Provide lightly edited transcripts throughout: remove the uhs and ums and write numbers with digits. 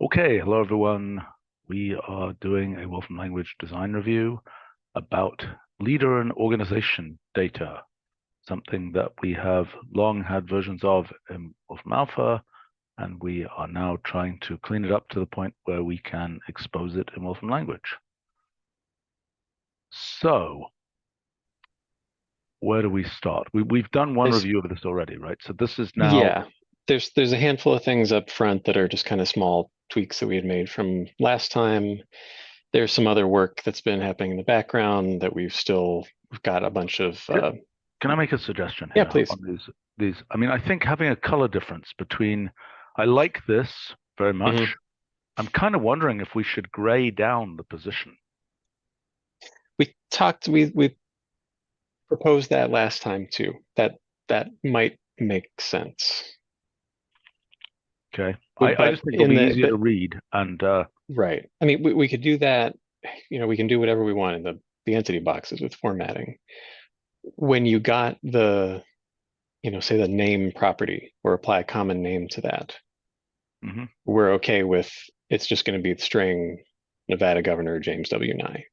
Okay, hello everyone. We are doing a Wolfram language design review about leader and organization data, something that we have long had versions of in Wolfram Alpha, and we are now trying to clean it up to the point where we can expose it in Wolfram language. So, where do we start? We've done one There's review of this already, right? So this is now, yeah, there's a handful of things up front that are just kind of small tweaks that we had made from last time. There's some other work that's been happening in the background that we've got a bunch of can I make a suggestion yeah, here please. on these? I mean, I think having a color difference between, I like this very hmm much. I'm kind of wondering if we should gray down the position. We proposed that last time too. That might make sense. Okay. I But just think it'll in be the easier to but read. And right. I mean we could do that, we can do whatever we want in the entity boxes with formatting. When you got say the name property or apply a common name to that, mhm, we're okay with it's just going to be the string Nevada Governor James W. Nye.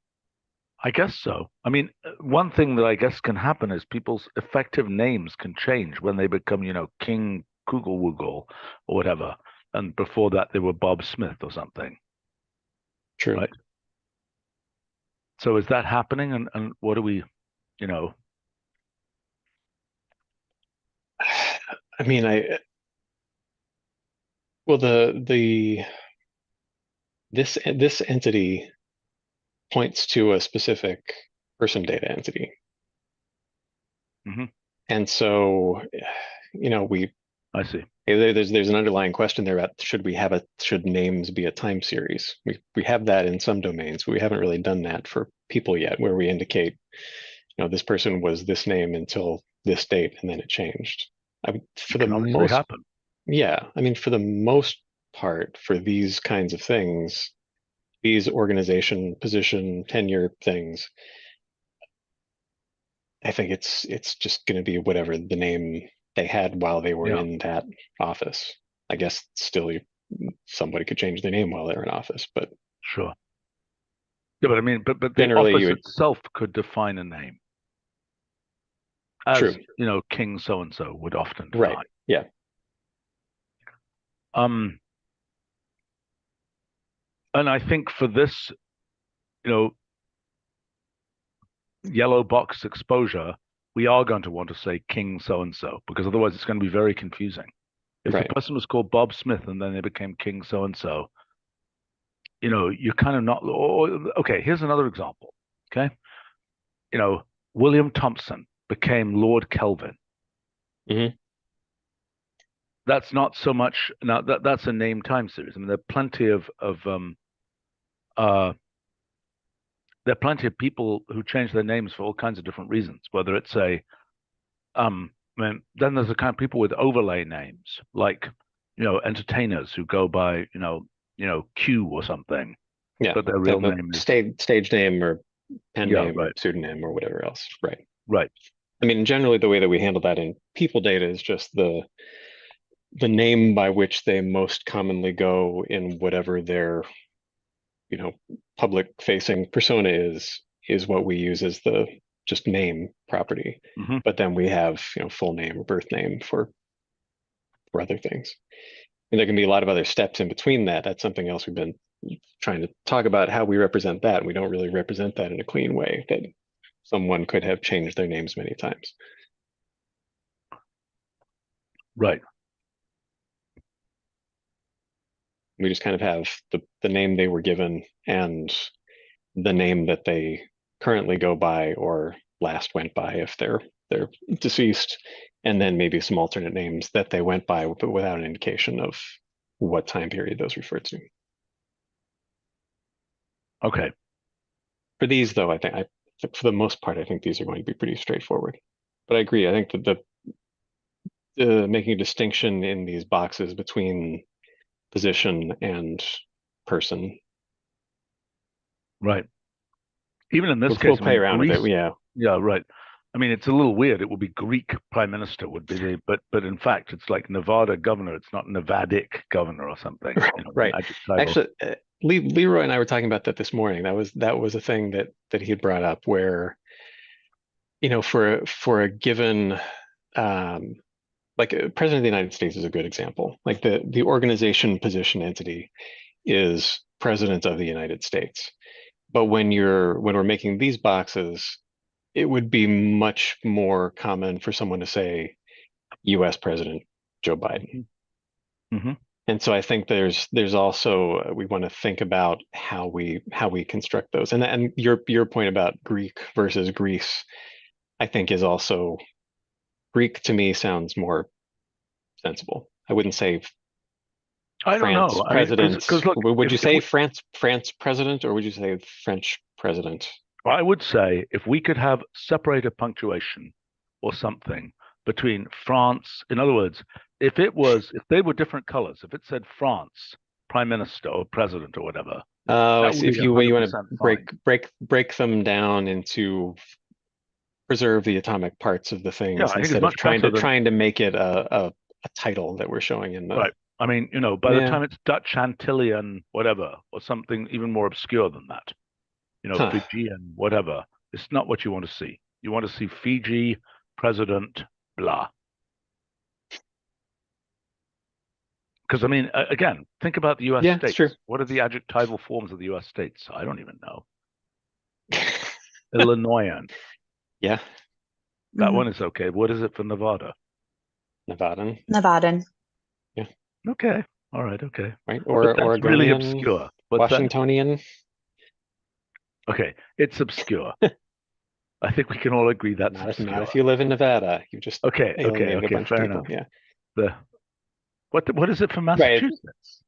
I guess so. I mean, one thing that I guess can happen is people's effective names can change when they become, King Kugel Wugel or whatever. And before that, they were Bob Smith or something, True. right? So is that happening? And what do we, you know, I mean, I well the this entity points to a specific person data entity, mhm, and so we I see. there's an underlying question there about should names be a time series? We have that in some domains, but we haven't really done that for people yet, where we indicate this person was this name until this date and then it changed. It For the can obviously most, happen. yeah, I mean, for the most part, for these kinds of things, these organization, position, tenure things, I think it's just going to be whatever the name they had while they were Yeah, in that office. I guess still somebody could change their name while they're in office, but sure. Yeah, but I mean, but the generally you office would, itself could define a name, true, as King so and so would often right, define. yeah, Um, and I think for this, you know, yellow box exposure, we are going to want to say King so and so because otherwise it's going to be very confusing. If the right, person was called Bob Smith and then they became King so and so, you're kind of not. Okay, here's another example. Okay, you know, William Thompson became Lord Kelvin. hmm That's not so much now that's a name time series. I mean, uh there are plenty of people who change their names for all kinds of different reasons, whether it's I mean, then there's the kind of people with overlay names, like, entertainers who go by, Q or something, yeah, but their real the name is, stage name or pen yeah, name or right, pseudonym or whatever else, right? right, I mean, generally the way that we handle that in people data is just the name by which they most commonly go in whatever their, you know, public facing persona is what we use as the just name property. hmm But then we have, full name or birth name for other things. And there can be a lot of other steps in between that. That's something else we've been trying to talk about how we represent that. And we don't really represent that in a clean way, that someone could have changed their names many times. right, We just kind of have the name they were given and the name that they currently go by or last went by if they're deceased, and then maybe some alternate names that they went by, but without an indication of what time period those refer to. okay, For these, though, for the most part, I think these are going to be pretty straightforward. But I agree. I think that the making a distinction in these boxes between position and person, right. Even in this we'll case, I play mean, around with it. Greece, Yeah, yeah, right. I mean, it's a little weird. It would be Greek prime minister would be but in fact, it's like Nevada governor. It's not Nevadic governor or something. You know, Right. adjectival. Actually, Leroy and I were talking about that this morning. That was a thing that he had brought up where, for a given like President of the United States is a good example. Like the organization, position, entity is President of the United States. But when we're making these boxes, it would be much more common for someone to say US President Joe Biden. Hmm. And so I think there's also we want to think about how we construct those. And your point about Greek versus Greece, I think is also Greek to me sounds more sensible. I wouldn't say I don't France know. I mean, president. because look, Would you if say we, France president or would you say French president? I would say if we could have separated punctuation or something between France, in other words, if they were different colors, if it said France prime minister or president or whatever, Oh, I that would see. be If you want 100% to fine. break them down into preserve the atomic parts of the Yeah, things I think it's instead of much trying better to than trying to make it a title that we're showing in the right. I mean, by the yeah. time it's Dutch Antillean, whatever, or something even more obscure than that, Huh. Fijian, whatever, it's not what you want to see. You want to see Fiji, president, blah. Because I mean, again, think about the U.S. Yeah, it's true. states. What are the adjectival forms of the U.S. states? I don't even know. Illinoisan. Yeah, That Mhm. one is okay. What is it for Nevada? Nevadan. Nevadan. Yeah, Okay. All right. Okay. right. But Or that's really Oregonian, obscure. What's that? Washingtonian. Okay. It's obscure. I think we can all agree that's Not obscure. if you live in Nevada. You just Okay. Okay. alienated a Okay. bunch of Fair people. enough. Yeah. The what is it for Right. Massachusetts?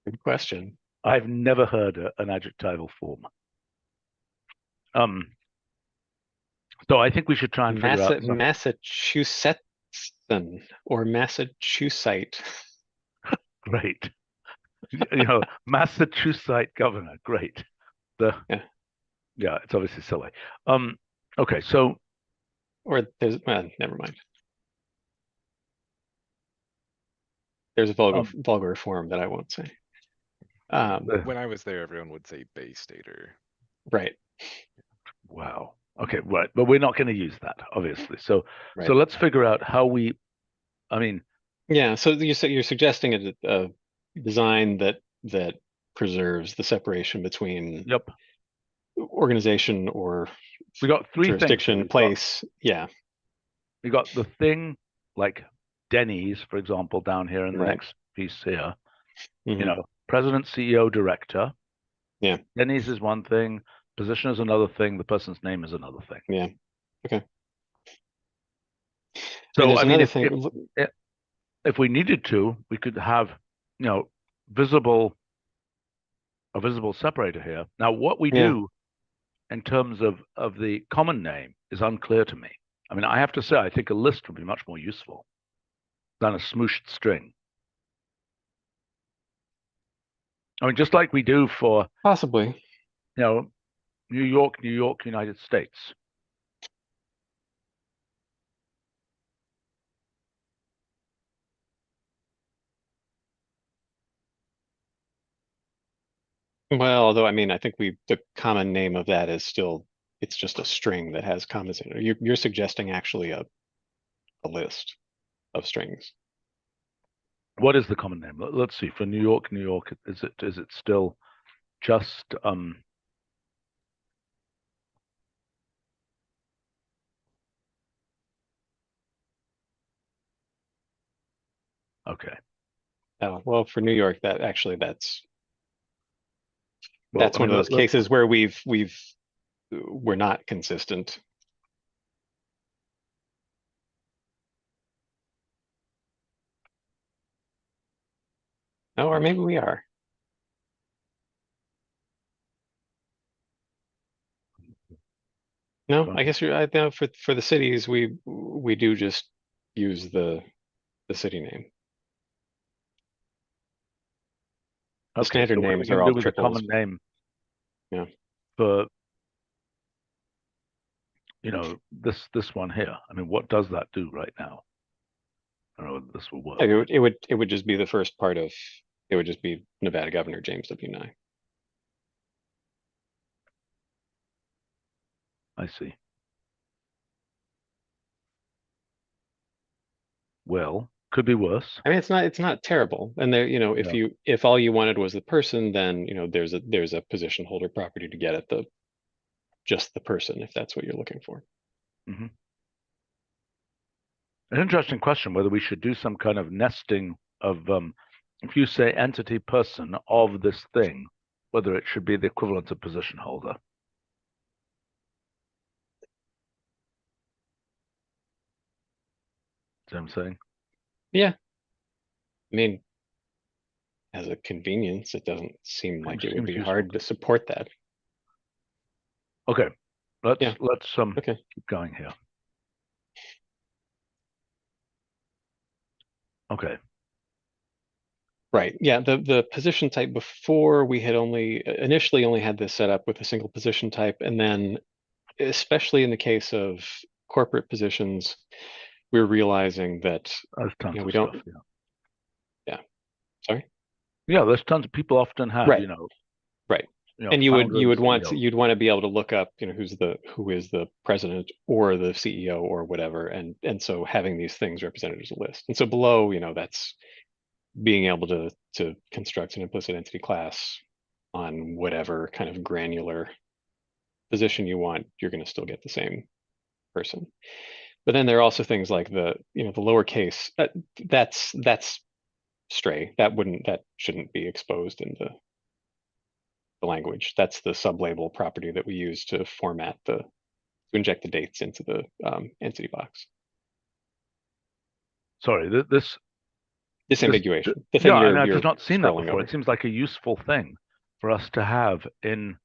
Good question. I've never heard an adjectival form. Um, so I think we should try and figure out some. Massachusetts or Massachusetts. Great. Massachusetts governor. Great. The Yeah. Yeah, it's obviously silly. Okay, so Or there's never mind. There's a vulgar form that I won't say. When I was there, everyone would say Bay Stater. Right. wow. Okay, right, but we're not going to use that, obviously. So Right. so let's figure out how we. I mean, Yeah. So you're suggesting a design that preserves the separation between yep, organization or we got three things. jurisdiction, place. Yeah. We got the thing like Denny's, for example, down here in the Right. next piece here. Mhm. President, CEO, director. Yeah. Denny's is one thing. Position is another thing. The person's name is another thing. Yeah. Okay. So there's I mean, another if thing. if we needed to, we could have visible a visible separator here. Now, what we Yeah. do in terms of the common name is unclear to me. I mean, I have to say, I think a list would be much more useful than a smooshed string. I mean, just like we do for Possibly. New York, United States. Well, although I mean, I think the common name of that is still it's just a string that has commas in it. You're suggesting actually a list of strings. What is the common name? Let's see. For New York, is it still just okay. Oh, well, for New York, that's Well, one of those cases where we're not consistent. Oh, or maybe we are. No, I guess I know for the cities we do just use the city name. The standard so what names we are gonna all do with a triples. common name? Yeah. For, you know, this one here. I mean, what does that do right now? I don't know whether this will work. It would just be the first part of, it would just be Nevada Governor James W. Nye. I see. Well, could be worse. I mean, it's not terrible. And there, you know, if all you wanted was the person, then, you know, there's a position holder property to get at just the person, if that's what you're looking for. Mm-hmm. An interesting question whether we should do some kind of nesting of, if you say entity person of this thing, whether it should be the equivalent of position holder. See what I'm saying? Yeah. I mean, as a convenience, it doesn't seem like it would be hard to support that. Okay, let's Okay. keep going here. Okay. Right. Yeah. The position type before we had initially only had this set up with a single position type, and then especially in the case of corporate positions, we're realizing that There's tons of we stuff. don't. Yeah. Sorry. Yeah, there's tons of people often have, right. you know. Right. You know, and you'd want CEO. to be able to look up, you know, who is the president or the CEO or whatever, and so having these things represented as a list. And so below, you know, that's being able to construct an implicit entity class on whatever kind of granular position you want. You're going to still get the same person. But then there are also things like the lowercase. That's stray. That shouldn't be exposed in the language. That's the sublabel property that we use to format to inject the dates into the entity box. Sorry, disambiguation. I've just not seen that before. It seems like a useful thing for us to have in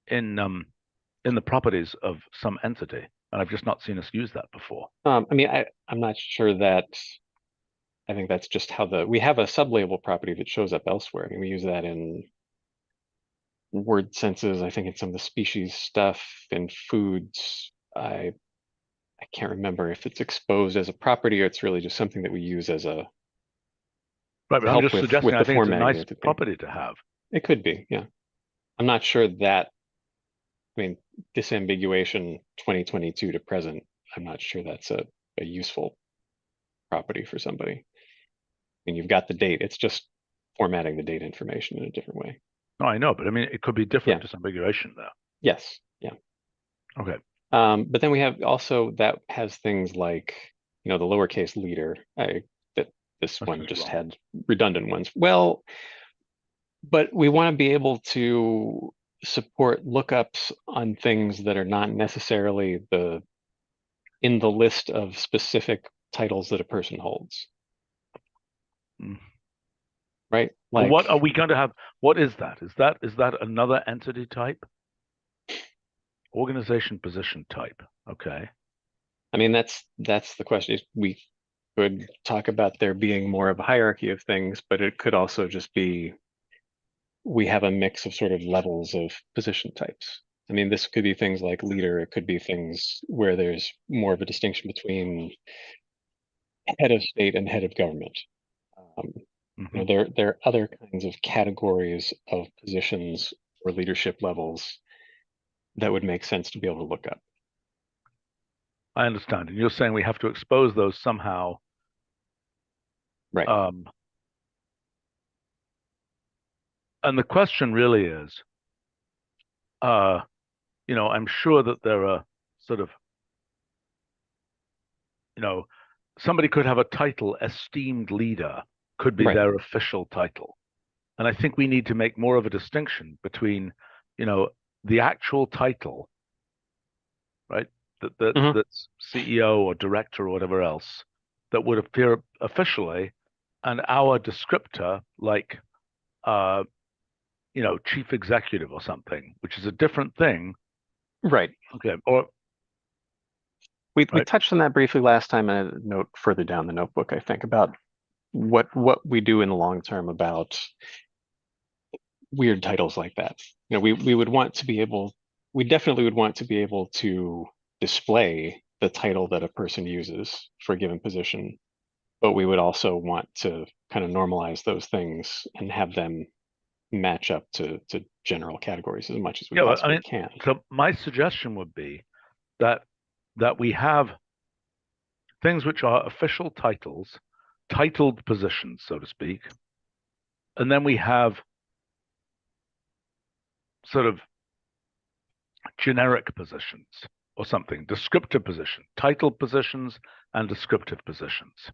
the properties of some entity, and I've just not seen us use that before. I mean, I'm not sure that. I think that's just how we have a sublabel property that shows up elsewhere. I mean, we use that in word senses. I think in some of the species stuff in foods. I can't remember if it's exposed as a property or it's really just something that we use as a. Right, but I'm just suggesting I think it's a nice property to have. It could be, yeah. I'm not sure that. I mean, disambiguation 2022 to present. I'm not sure that's a useful property for somebody. I mean, you've got the date. It's just formatting the date information in a different way. No, I know, but I mean, it could be different disambiguation there. Yes. Yeah. Okay. But then we have also that has things like, you know, the lowercase leader. This one just had redundant ones. Well, but we want to be able to support lookups on things that are not necessarily in the list of specific titles that a person holds. Right? Like, what are we going to have? What is that? Is that another entity type? Organization position type. Okay. I mean, that's the question. We could talk about there being more of a hierarchy of things, but it could also just be we have a mix of sort of levels of position types. I mean, this could be things like leader. It could be things where there's more of a distinction between head of state and head of government. You know, there are other kinds of categories of positions or leadership levels that would make sense to be able to look up. I understand. And you're saying we have to expose those somehow. Right. And the question really is, you know, I'm sure that there are sort of, you know, somebody could have a title, esteemed leader, could be their official title. And I think we need to make more of a distinction between, you know, the actual title, right? That's CEO or director or whatever else that would appear officially, and our descriptor, like, you know, chief executive or something, which is a different thing. Right. Okay. Or we touched on that briefly last time in a note further down the notebook, I think, about what we do in the long term about weird titles like that. You know, we would want to be able, we definitely would want to be able to display the title that a person uses for a given position, but we would also want to kind of normalize those things and have them match up to general categories as much as we Yeah, I possibly mean, can. so my suggestion would be that we have things which are official titles, titled positions, so to speak, and then we have sort of generic positions or something, descriptive position, titled positions and descriptive positions.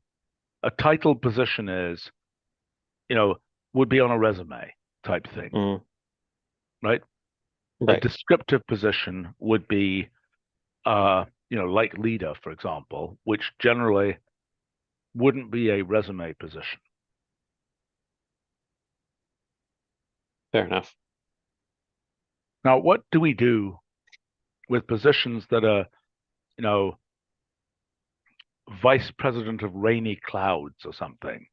A titled position is, would be on a resume type thing, right? A descriptive position would be, like leader, for example, which generally wouldn't be a resume position. Fair enough. Now, what do we do with positions that are, vice president of rainy clouds or something?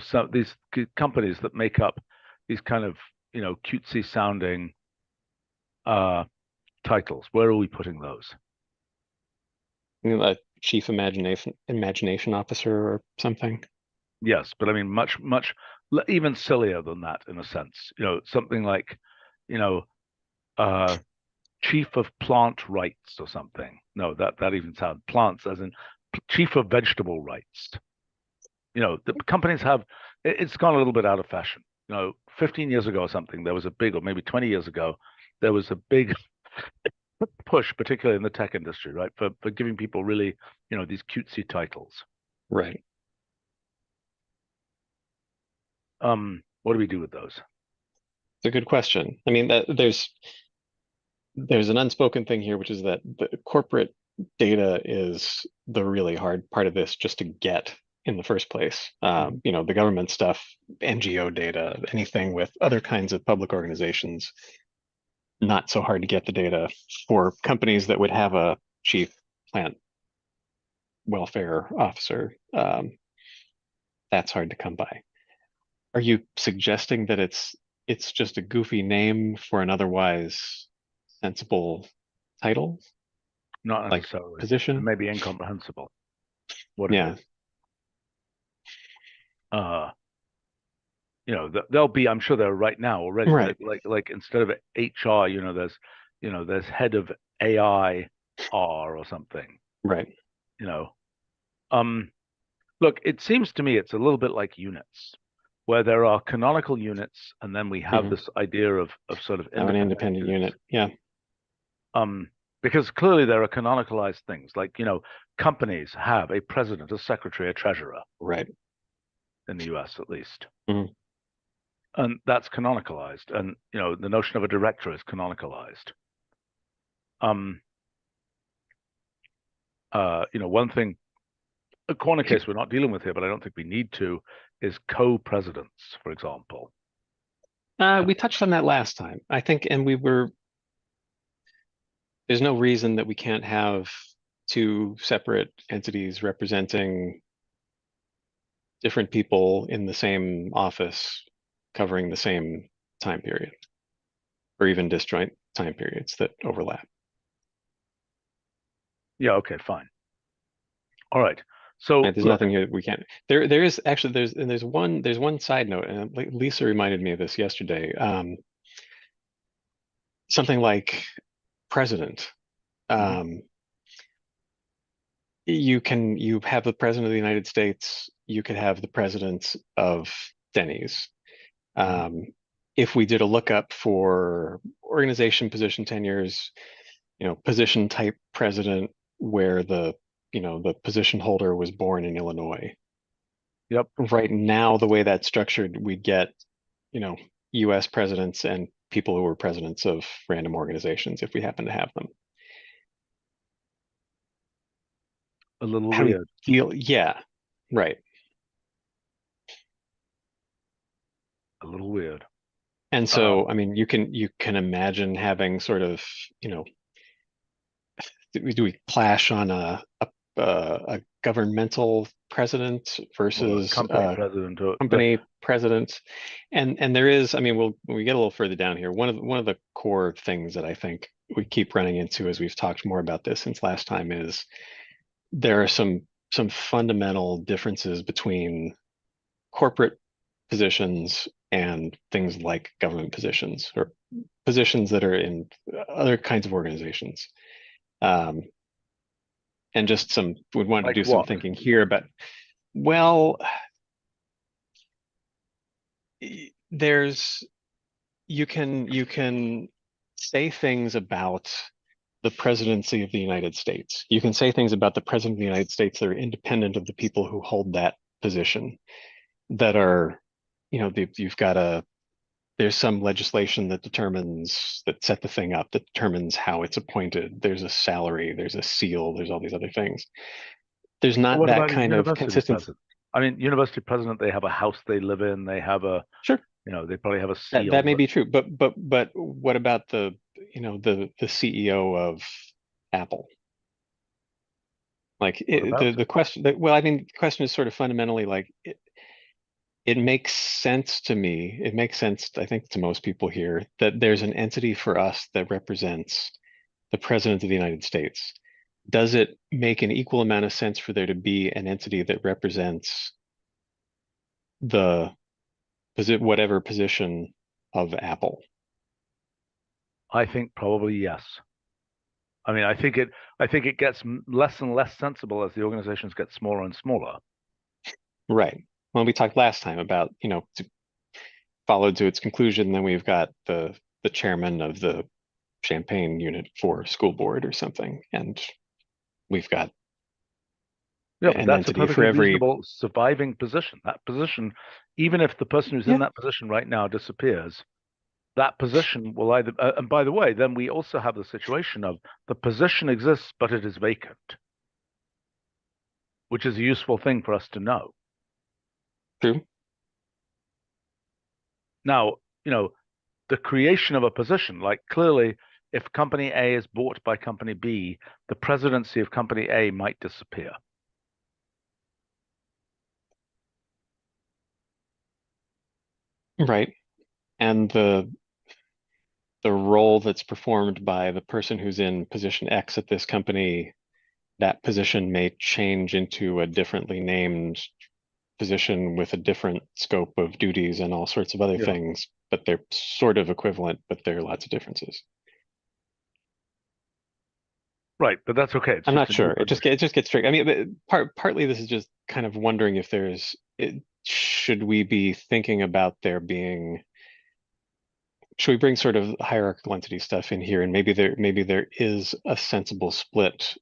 So these companies that make up these kind of, cutesy sounding titles. Where are we putting those? A chief imagination officer or something. Yes, but I mean much even sillier than that in a sense. Something like, chief of plant rights or something. No, that even sounds plants as in chief of vegetable rights. The companies have it's gone a little bit out of fashion. 15 years ago or something, there was a big, or maybe 20 years ago, there was a big push, particularly in the tech industry, right, for giving people really, these cutesy titles. Right. What do we do with those? It's a good question. I mean, there's an unspoken thing here, which is that the corporate data is the really hard part of this just to get in the first place. The government stuff, NGO data, anything with other kinds of public organizations, not so hard to get the data. For companies that would have a chief plant welfare officer, that's hard to come by. Are you suggesting that it's just a goofy name for an otherwise sensible title? Not necessarily. Like position? It may be incomprehensible. What yeah. it is. There'll be, I'm sure there are right now already, right? Like instead of HR, there's head of AI or something. Right. Look, it seems to me it's a little bit like units, where there are canonical units, and then we have this idea of sort of an independent unit. Yeah. Because clearly there are canonicalized things, like, companies have a president, a secretary, a treasurer. Right. In the US, at least. And that's canonicalized. And, the notion of a director is canonicalized. One thing, a corner case we're not dealing with here, but I don't think we need to, is co-presidents, for example. We touched on that last time, I think, and there's no reason that we can't have two separate entities representing different people in the same office covering the same time period, or even disjoint time periods that overlap. Yeah, okay, fine. All right. So there's nothing here we can't. There is actually there's one side note, and Lisa reminded me of this yesterday. Something like president. You have the president of the United States. You could have the presidents of Denny's. If we did a lookup for organization position tenures, position type president, where the position holder was born in Illinois. Yep. Right now, the way that's structured, we get, U.S. presidents and people who were presidents of random organizations, if we happen to have them. A little weird. Yeah, right. A little weird. And so, I mean, you can imagine having sort of, do we clash on a governmental president Or a versus company president, or company president. And there is, I mean, when we get a little further down here, one of the core things that I think we keep running into as we've talked more about this since last time is there are some fundamental differences between corporate positions and things like government positions or positions that are in other kinds of organizations. And just would want to do some thinking here, but well, you can say things about the presidency of the United States. You can say things about the president of the United States that are independent of the people who hold that position, that are, you've got there's some legislation that set the thing up, that determines how it's appointed. There's a salary, there's a seal, there's all these other things. There's not that kind of consistency. I mean, university president, they have a house they live in, they have a, sure, they probably have a seal. That may be true, but what about the CEO of Apple? Like the question, well, I mean, the question is sort of fundamentally like, it makes sense to me. It makes sense, I think, to most people here that there's an entity for us that represents the president of the United States. Does it make an equal amount of sense for there to be an entity that represents whatever position of Apple? I think probably yes. I mean, I think it gets less and less sensible as the organizations get smaller and smaller. Right. Well, we talked last time about, followed to its conclusion, then we've got the chairman of the Champaign unit for school board or something, and we've got an entity for every reasonable surviving position. That position, even if the person who's in that position right now disappears, that position will either, and by the way, then we also have the situation of the position exists, but it is vacant, which is a useful thing for us to know. True. Now, the creation of a position, like clearly, if company A is bought by company B, the presidency of company A might disappear. Right. And the role that's performed by the person who's in position X at this company, that position may change into a differently named position with a different scope of duties and all sorts of other things, but they're sort of equivalent, but there are lots of differences. Right, but that's okay. I'm not sure. It just gets tricky. I mean, partly this is just kind of wondering if should we be thinking about should we bring sort of hierarchical entity stuff in here, and maybe there is a sensible split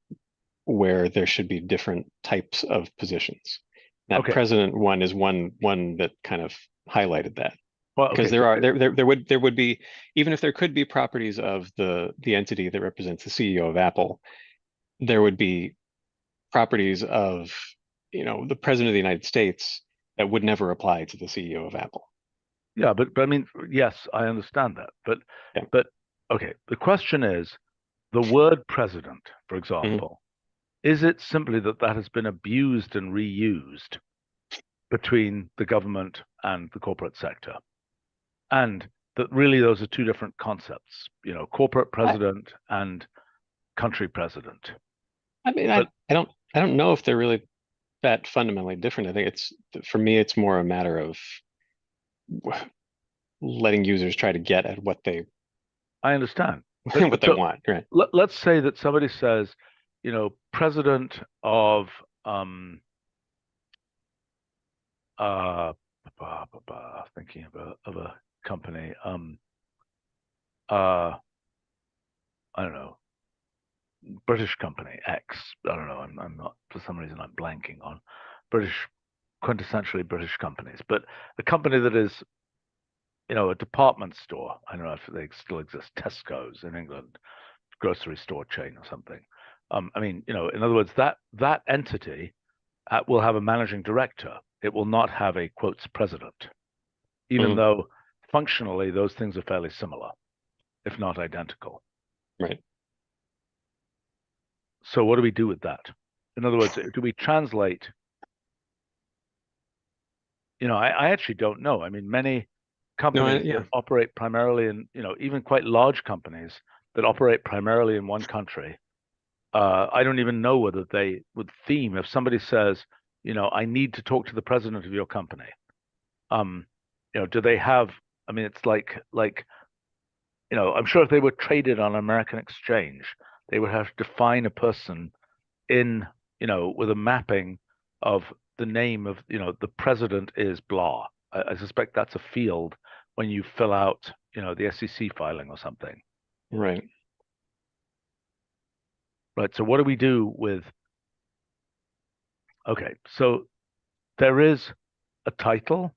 where there should be different types of positions. That president one is one that kind of highlighted that. Well, because there would be, even if there could be properties of the entity that represents the CEO of Apple, there would be properties of the president of the United States that would never apply to the CEO of Apple. Yeah, but I mean, yes, I understand that, but okay, the question is, the word president, for example, is it simply that has been abused and reused between the government and the corporate sector, and that really those are two different concepts, corporate president and country president? I mean, I don't know if they're really that fundamentally different. I think for me, it's more a matter of letting users try to get at what they. I understand what they want. Right. Let's say that somebody says, president of thinking of a company, I don't know, British company X. I don't know. I'm not, for some reason I'm blanking on quintessentially British companies, but a company that is, a department store. I don't know if they still exist. Tesco's in England, grocery store chain or something. I mean, in other words, that entity will have a managing director. It will not have a quotes president, even though functionally those things are fairly similar, if not identical. Right. So what do we do with that? In other words, do we translate? I actually don't know. I mean, many companies yeah. that operate primarily in, even quite large companies that operate primarily in one country. I don't even know whether they would theme if somebody says, I need to talk to the president of your company. Do they have? I mean, it's like I'm sure if they were traded on American exchange, they would have to define a person in, with a mapping of the name of, the president is blah. I suspect that's a field when you fill out, the SEC filing or something. Right. Right. So what do we do with? Okay, so there is a title.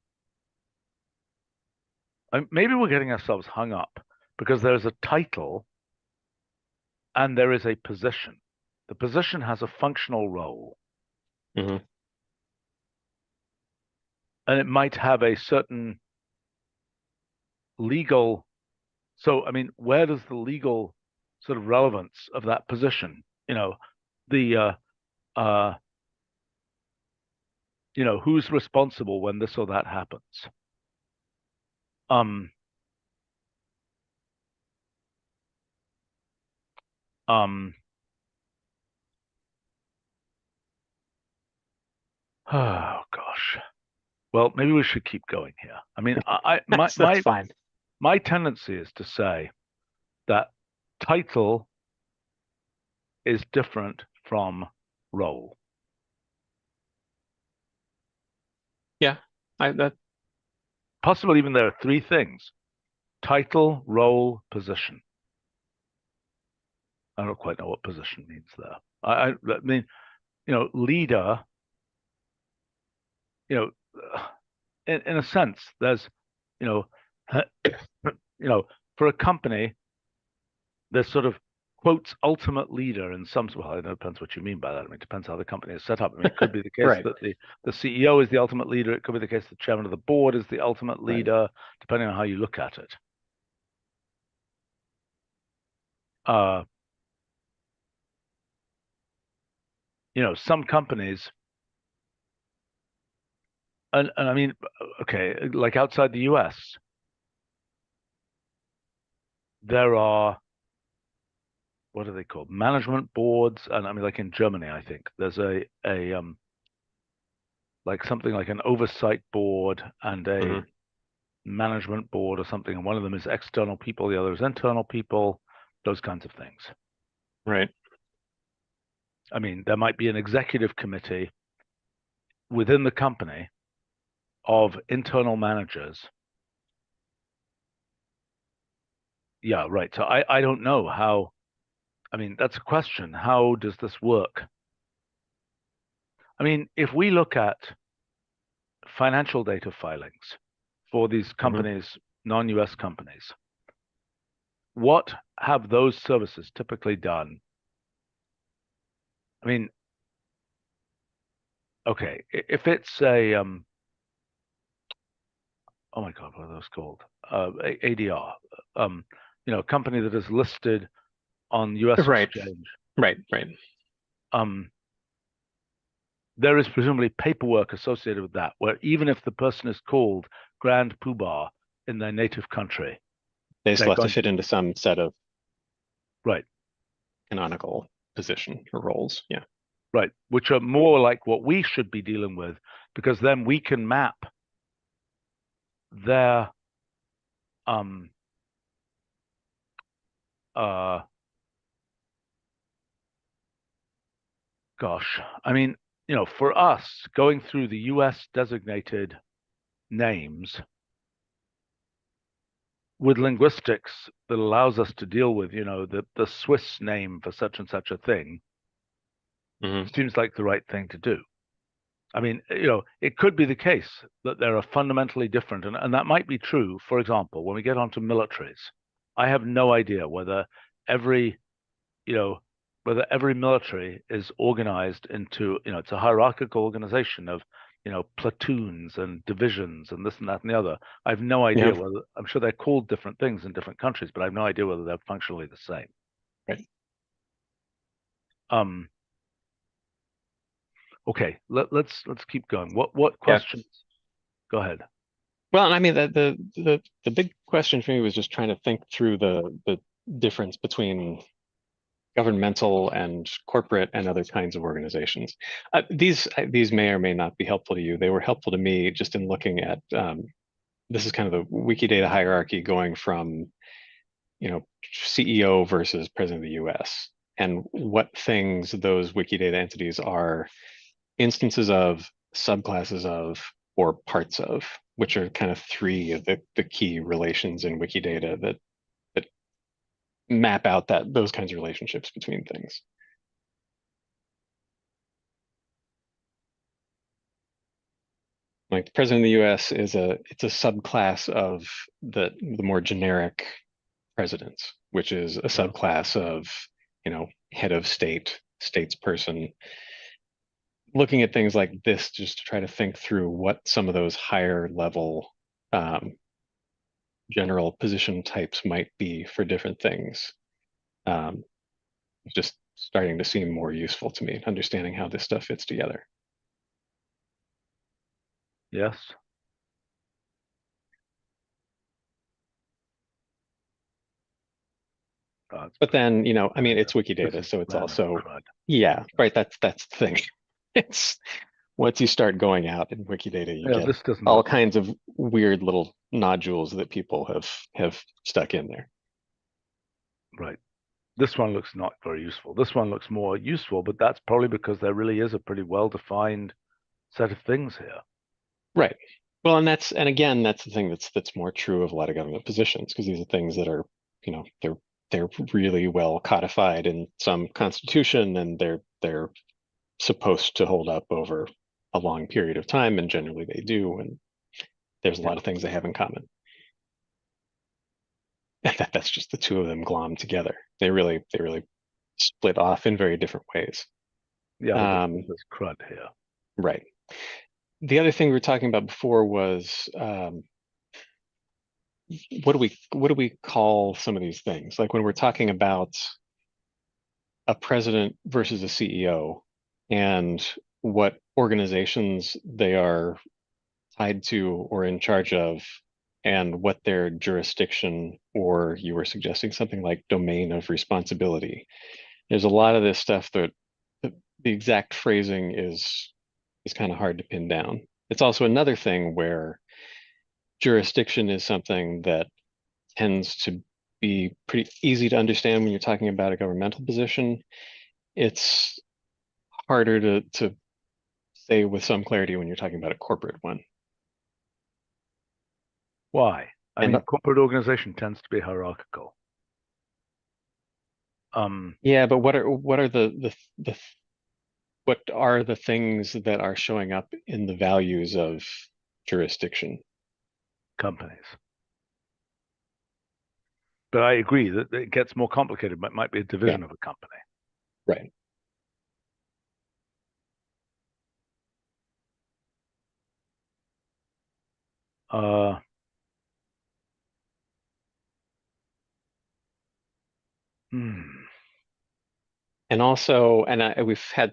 Maybe we're getting ourselves hung up because there's a title and there is a position. The position has a functional role. Mm-hmm. And it might have a certain legal. So, I mean, where does the legal sort of relevance of that position? Who's responsible when this or that happens? Oh gosh. Well, maybe we should keep going here. I mean, That's fine. My tendency is to say that title is different from role. Yeah, that possibly even there are three things: title, role, position. I don't quite know what position means there. I mean, leader. In a sense, there's, for a company, there's sort of quotes ultimate leader in some. Well, it depends what you mean by that. I mean, it depends how the company is set up. I mean, it could be the case Right. that the CEO is the ultimate leader. It could be the case the chairman of the board is the ultimate leader, depending on how you look at it. Some companies, and I mean, okay, like outside the US, there are, what are they called? Management boards. And I mean, like in Germany, I think there's a like something like an oversight board and a management board or something. And one of them is external people, the other is internal people, those kinds of things. Right. I mean, there might be an executive committee within the company of internal managers. Yeah, right. So I don't know how. I mean, that's a question. How does this work? I mean, if we look at financial data filings for these companies, non-US companies, what have those services typically done? I mean, okay, if it's a oh my God, what are those called? ADR, a company that is listed on US exchange. Right. There is presumably paperwork associated with that, where even if the person is called Grand Poobah in their native country, they still have to fit into some set of right canonical position or roles. Yeah. Right, which are more like what we should be dealing with, because then we can map their gosh, I mean, for us going through the US designated names with linguistics that allows us to deal with, the Swiss name for such and such a thing, seems like the right thing to do. I mean, it could be the case that there are fundamentally different, and that might be true. For example, when we get onto militaries, I have no idea whether every military is organized into, it's a hierarchical organization of, platoons and divisions and this and that and the other. I have no idea whether, I'm sure they're called different things in different countries, but I have no idea whether they're functionally the same. Right. Okay, let's keep going. What Yeah. questions? Go ahead. Well, and I mean the big question for me was just trying to think through the difference between governmental and corporate and other kinds of organizations. These may or may not be helpful to you. They were helpful to me just in looking at this is kind of the Wikidata hierarchy going from, you know, CEO versus President of the US, and what things those Wikidata entities are instances of, subclasses of, or parts of, which are kind of three of the key relations in Wikidata that map out those kinds of relationships between things. Like the president of the US it's a subclass of the more generic presidents, which is a subclass of, you know, head of state, statesperson. Looking at things like this just to try to think through what some of those higher level general position types might be for different things. Just starting to seem more useful to me, understanding how this stuff fits together. Yes. But then, you know, I mean, it's Wikidata, so it's also, yeah, right. That's the thing. It's once you start going out in Wikidata, you get this doesn't all kinds of weird little nodules that people have stuck in there. Right. This one looks not very useful. This one looks more useful, but that's probably because there really is a pretty well-defined set of things here. Right. Well, and again, that's the thing that's more true of a lot of government positions, because these are things that are, you know, they're really well codified in some constitution, and they're supposed to hold up over a long period of time, and generally they do, and there's a lot of things they have in common. That's just the two of them glommed together. They really split off in very different ways. Yeah, there's crud here. Right. The other thing we were talking about before was what do we call some of these things? Like when we're talking about a president versus a CEO and what organizations they are tied to or in charge of, and what their jurisdiction, or you were suggesting something like domain of responsibility. There's a lot of this stuff that the exact phrasing is kind of hard to pin down. It's also another thing where jurisdiction is something that tends to be pretty easy to understand when you're talking about a governmental position. It's harder to say with some clarity when you're talking about a corporate one. Why? I mean, corporate organization tends to be hierarchical. Yeah, but what are the what are the things that are showing up in the values of jurisdiction? Companies. But I agree that it gets more complicated, but it might be a division of a company. Right. And also, and we've had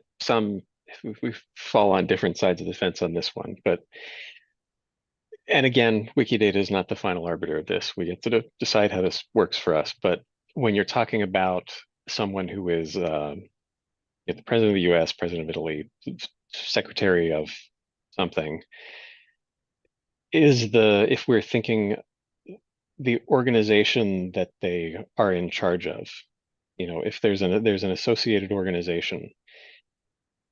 we fall on different sides of the fence on this one, but and again, Wikidata is not the final arbiter of this. We get to decide how this works for us. But when you're talking about someone who is the president of the US, president of Italy, secretary of something, if we're thinking the organization that they are in charge of, you know, if there's an associated organization,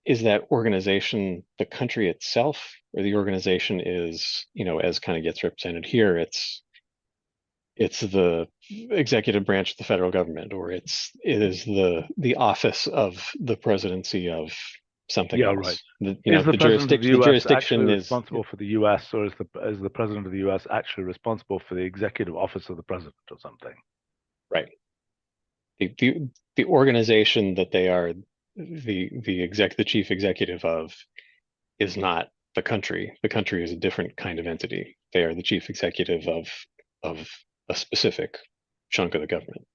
is that organization the country itself, or the organization is, you know, as kind of gets represented here, it's the executive branch of the federal government, or it is the office of the presidency of something else. Right. You know, the jurisdiction is responsible for the US, or is the president of the US actually responsible for the executive office of the president or something? Right. The organization that they are the chief executive of is not the country. The country is a different kind of entity. They are the chief executive of a specific chunk of the government.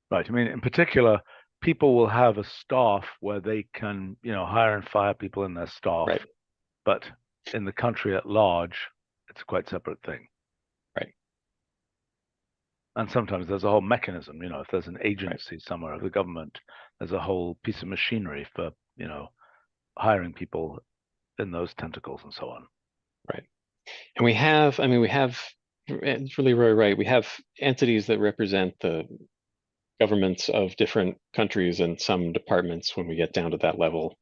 Right. I mean, in particular, people will have a staff where they can, hire and fire people in their staff, Right. but in the country at large, it's a quite separate thing. Right. And sometimes there's a whole mechanism, if there's an agency somewhere of the government, there's a whole piece of machinery for, hiring people in those tentacles and so on. Right. And it's really Roy right. We have entities that represent the governments of different countries and some departments when we get down to that level.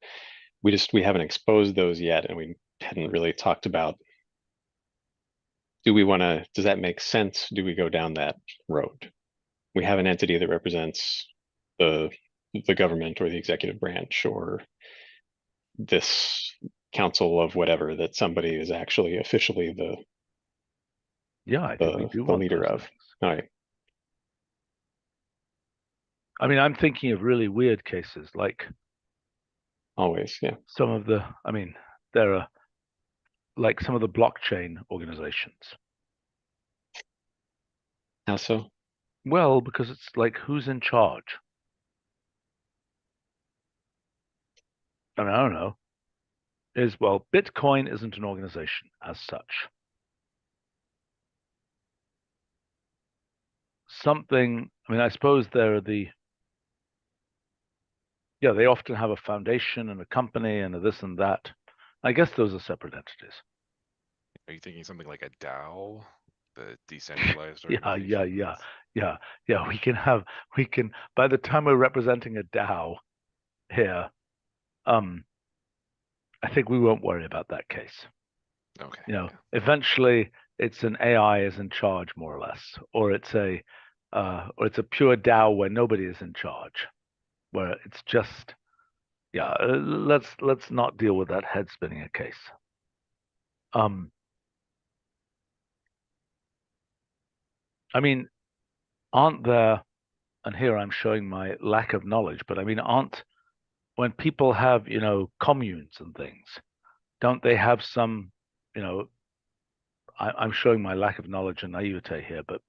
We haven't exposed those yet, and we hadn't really talked about, does that make sense? Do we go down that road? We have an entity that represents the government or the executive branch or this council of whatever that somebody is actually officially the I think we do want leader those of. things. All right. I mean, I'm thinking of really weird cases, like Always, yeah. some of the, there are like some of the blockchain organizations. How so? Well, because it's like, who's in charge? I don't know. Bitcoin isn't an organization as such. I suppose there are they often have a foundation and a company and a this and that. I guess those are separate entities. Are you thinking something like a DAO, the decentralized Yeah. organization? We can, by the time we're representing a DAO here, I think we won't worry about that case. Okay. Eventually it's an AI is in charge, more or less, or it's a pure DAO where nobody is in charge, where it's just, let's not deal with that head spinning a case. Aren't there, and here I'm showing my lack of knowledge, but when people have, communes and things, don't they have some, I'm showing my lack of knowledge and naivete here, but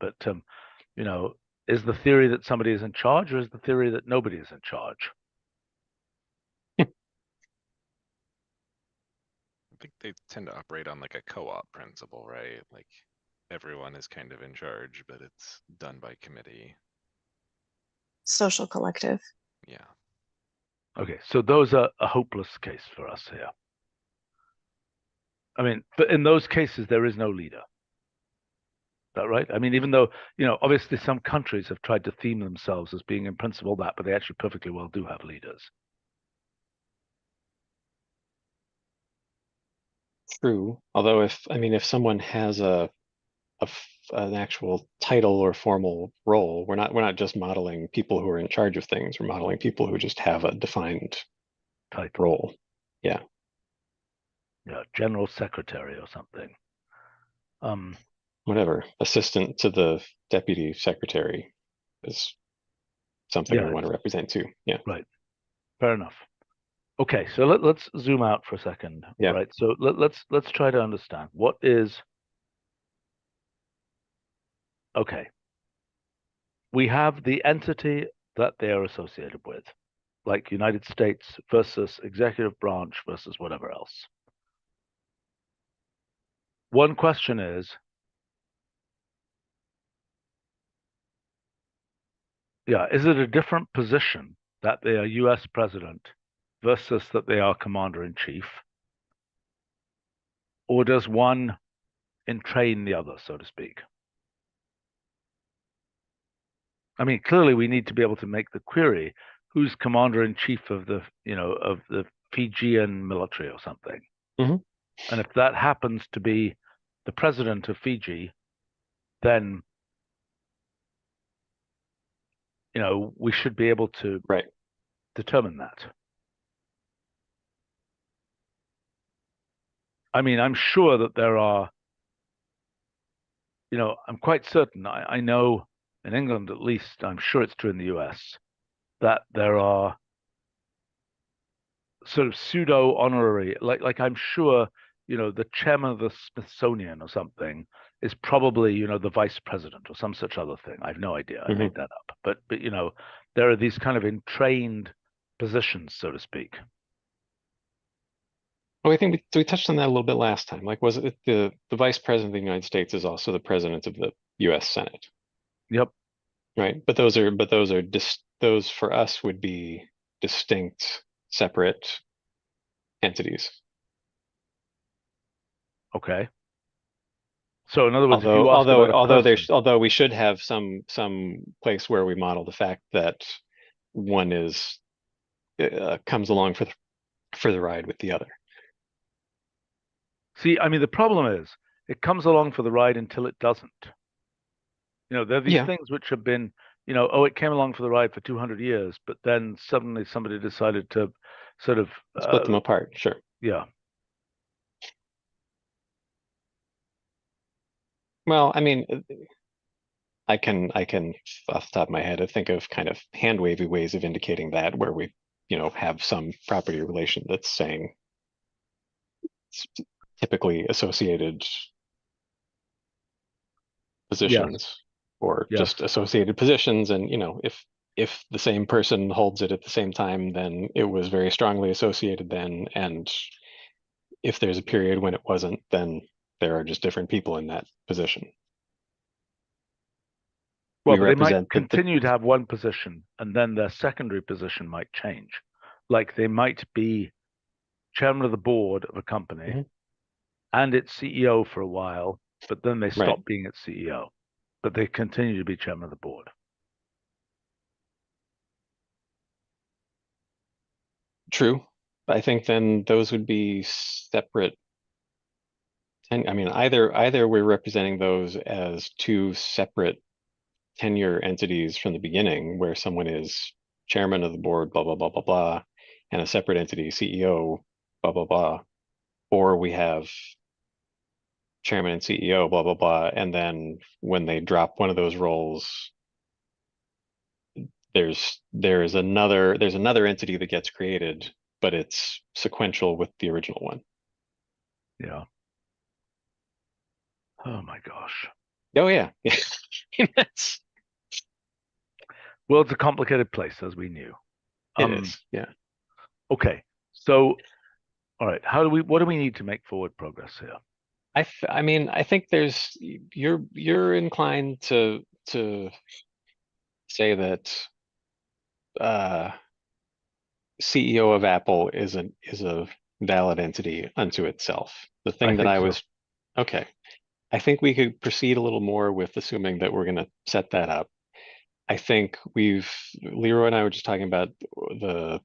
is the theory that somebody is in charge, or is the theory that nobody is in charge? I think they tend to operate on like a co-op principle, right? Like everyone is kind of in charge, but it's done by committee. Social collective. Yeah. Okay, so those are a hopeless case for us here. But in those cases, there is no leader. Is that right? Even though, obviously some countries have tried to theme themselves as being in principle that, but they actually perfectly well do have leaders. True. Although if someone has an actual title or formal role, we're not just modeling people who are in charge of things. We're modeling people who just have a defined title role. Yeah. Yeah, general secretary or something. Whatever. Assistant to the deputy secretary is something we want to represent too. Yeah. Right. Fair enough. Okay, so let's zoom out for a second. Yeah. Right. So let's try to understand what is. Okay. We have the entity that they are associated with, like United States versus executive branch versus whatever else. One question is, is it a different position that they are US president versus that they are commander in chief? Or does one entrain the other, so to speak? Clearly we need to be able to make the query, who's commander in chief of the, of the Fijian military or something. Mm-hmm. And if that happens to be the president of Fiji, then, we should be able to determine that. I'm sure that there are, I'm quite certain, I know in England at least, I'm sure it's true in the US, that there are sort of pseudo honorary, like I'm sure, the chairman of the Smithsonian or something is probably, you know, the vice president or some such other thing. I have no idea. I made that up. But you know, there are these kind of entrained positions, so to speak. Oh, I think we touched on that a little bit last time. Like, was it the vice president of the United States is also the president of the U.S. Senate, Yep. right? But those for us would be distinct, separate entities. Okay. So in other words, if you ask Although about a although person, although we should have some place where we model the fact that one is comes along for the ride with the other. see, I mean, the problem is it comes along for the ride until it doesn't. You know, there are these Yeah. things which have been, you know, oh, it came along for the ride for 200 years, but then suddenly somebody decided to sort of, Split them apart, sure. yeah. Well, I mean, I can off the top of my head, I think of kind of hand wavy ways of indicating that where we, you know, have some property relation that's saying typically associated positions or Yes. just associated positions. And, you know, if the same person holds it at the same time, then it was very strongly associated then. And if there's a period when it wasn't, then there are just different people in that position. Well, We but they might represent the continue to have one position and then their secondary position might change. Like they might be chairman of the board of a company Mhm. and its CEO for a while, but then they stop Right. being its CEO, but they continue to be chairman of the board. True. I think then those would be separate. And I mean, either we're representing those as two separate tenure entities from the beginning, where someone is chairman of the board, blah, blah, blah, blah, blah, and a separate entity, CEO, blah, blah, blah, or we have chairman and CEO, blah, blah, blah, and then when they drop one of those roles, there's another entity that gets created, but it's sequential with the original one. Yeah. Oh my gosh. Oh yeah. That's, World's a complicated place, as we knew. it is, yeah. Okay. So, all right. What do we need to make forward progress here? I mean, I think you're inclined to say that CEO of Apple is a valid entity unto itself. The thing that think I so. was okay. I think we could proceed a little more with assuming that we're going to set that up. I think Leroy and I were just talking about the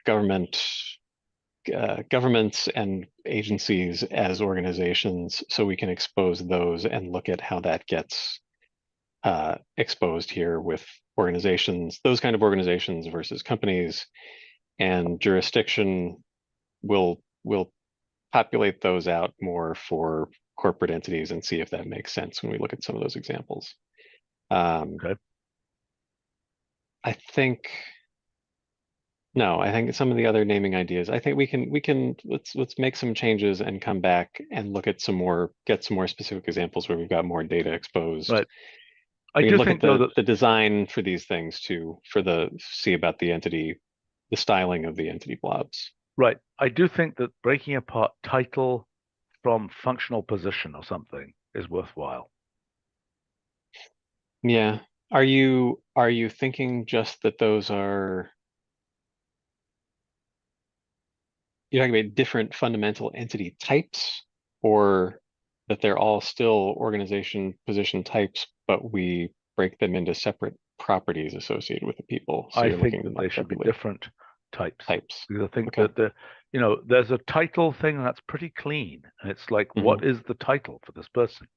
governments and agencies as organizations, so we can expose those and look at how that gets exposed here with organizations, those kind of organizations versus companies, and jurisdiction will populate those out more for corporate entities and see if that makes sense when we look at some of those examples. Okay. I think some of the other naming ideas, I think we can let's make some changes and come back and look at get some more specific examples where we've got more data exposed. Right. I We can do look think at though that the design for these things too, see about the entity, the styling of the entity blobs. right. I do think that breaking apart title from functional position or something is worthwhile. Yeah. Are you thinking just that those are you're talking about different fundamental entity types, or that they're all still organization position types, but we break them into separate properties associated with the people? So I you're think looking that they like should be separately. different types. Types. Because I think Okay. that there's a title thing that's pretty clean. And it's like, what is the title for this person?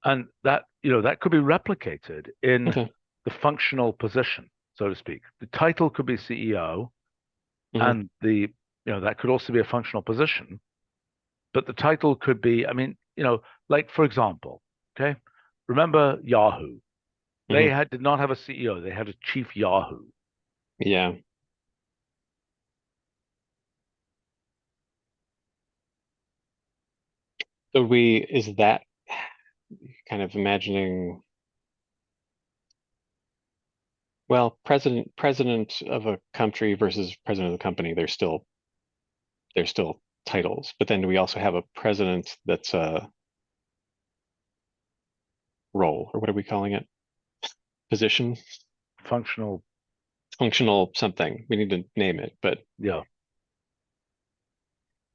And that, that could be replicated in Okay. the functional position, so to speak. The title could be CEO, and that could also be a functional position. But the title could be, I mean, like for example, okay, remember Yahoo? They did not have a CEO, they had a chief Yahoo. Yeah. So is that kind of imagining? Well, president of a country versus president of the company, they're still titles, but then we also have a president that's a role, or what are we calling it? Position, Functional, functional something. We need to name it, but yeah,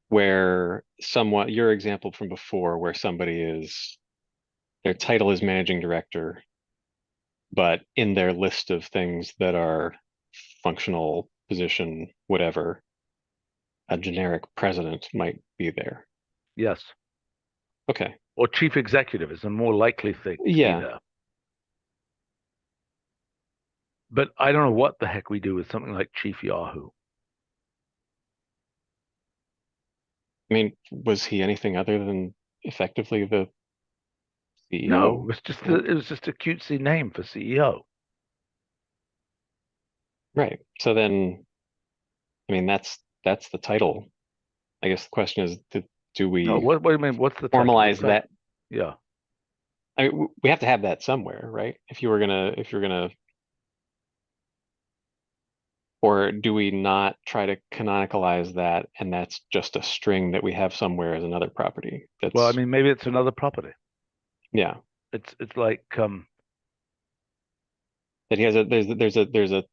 where someone, your example from before, where somebody is, their title is managing director, but in their list of things that are functional position, whatever, a generic president might be there. yes. Okay. Or chief executive is a more likely thing to be Yeah. there. But I don't know what the heck we do with something like Chief Yahoo. I mean, was he anything other than effectively the CEO? No, it was just a cutesy name for CEO. Right. So then, I mean, that's the title. I guess the question is, do we No, what do you mean? What's the title? formalize In fact, that? yeah. I mean, we have to have that somewhere, right? If you're gonna, or do we not try to canonicalize that, and that's just a string that we have somewhere as another property? That's, Well, I mean, maybe it's another property. yeah, It's like that he has there's a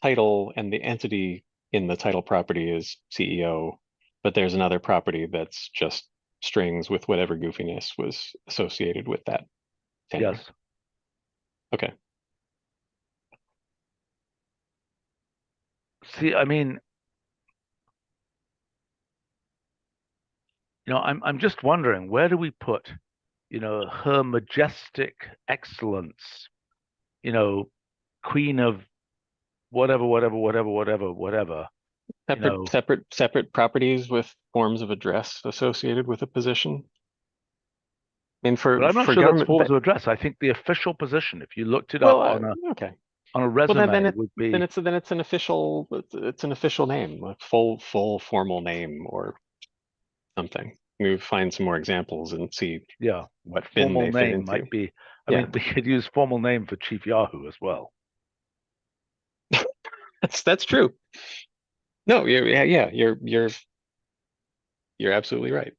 title, and the entity in the title property is CEO, but there's another property that's just strings with whatever goofiness was associated with that tenure. yes. Okay. See, I mean, I'm just wondering, where do we put, Her Majestic Excellence, Queen of whatever, whatever, whatever, whatever, whatever. Separate properties with forms of address associated with a position. I mean, But I'm not for sure that's government, forms of address. I think the official position, if you looked it well, up okay. on a Well, resume, would be then it's an official, it's an official name, like full formal name or something. We find some more examples and see yeah. what bin Formal they fit name into. might be. I Yeah. mean, we could use formal name for Chief Yahoo as well. That's true. No, yeah, you're absolutely right.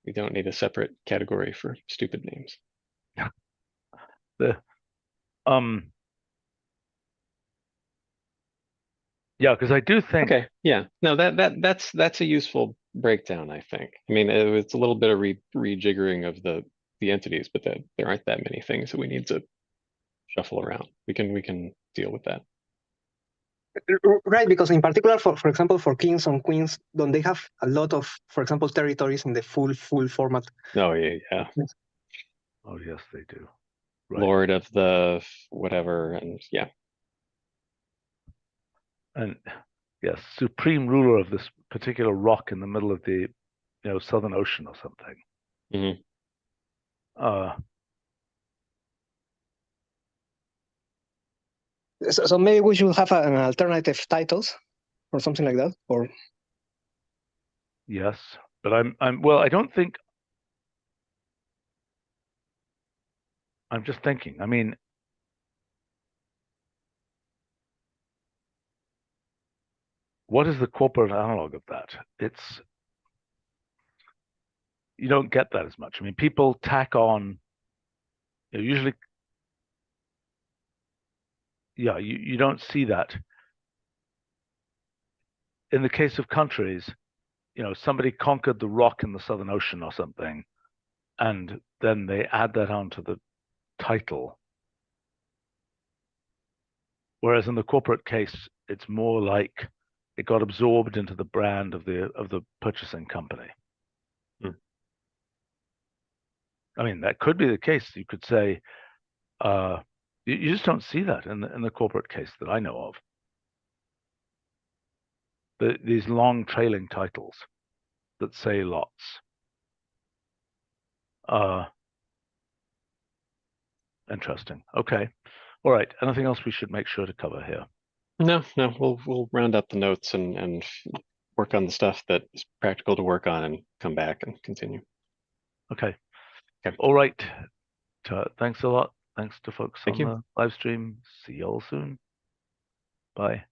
We don't need a separate category for stupid names. Yeah, because I do think. Okay, yeah, no, that's a useful breakdown, I think. I mean, it's a little bit of rejiggering of the entities, but there aren't that many things that we need to shuffle around. We can deal with that. Right, because in particular, for example, for kings and queens, don't they have a lot of, for example, territories in the full format? Oh yeah. Oh yes, they do. Right. Lord of the whatever, and yeah. And yes, supreme ruler of this particular rock in the middle of the, Southern Ocean or something. Mm-hmm. So maybe we should have an alternative titles or something like that, or Yes, but well, I don't think. I'm just thinking. I mean, what is the corporate analog of that? You don't get that as much. I mean, people tack on, usually, yeah, you don't see that. In the case of countries, somebody conquered the rock in the Southern Ocean or something, and then they add that onto the title. Whereas in the corporate case, it's more like it got absorbed into the brand of the purchasing company. I mean, that could be the case. You could say, you just don't see that in the corporate case that I know of. These long trailing titles that say lots. Interesting. Okay. All right. Anything else we should make sure to cover here? No, we'll round up the notes and work on the stuff that is practical to work on and come back and continue. Okay. Okay. All right. Thanks a lot. Thanks to folks Thank on you. the live stream. See y'all soon. Bye.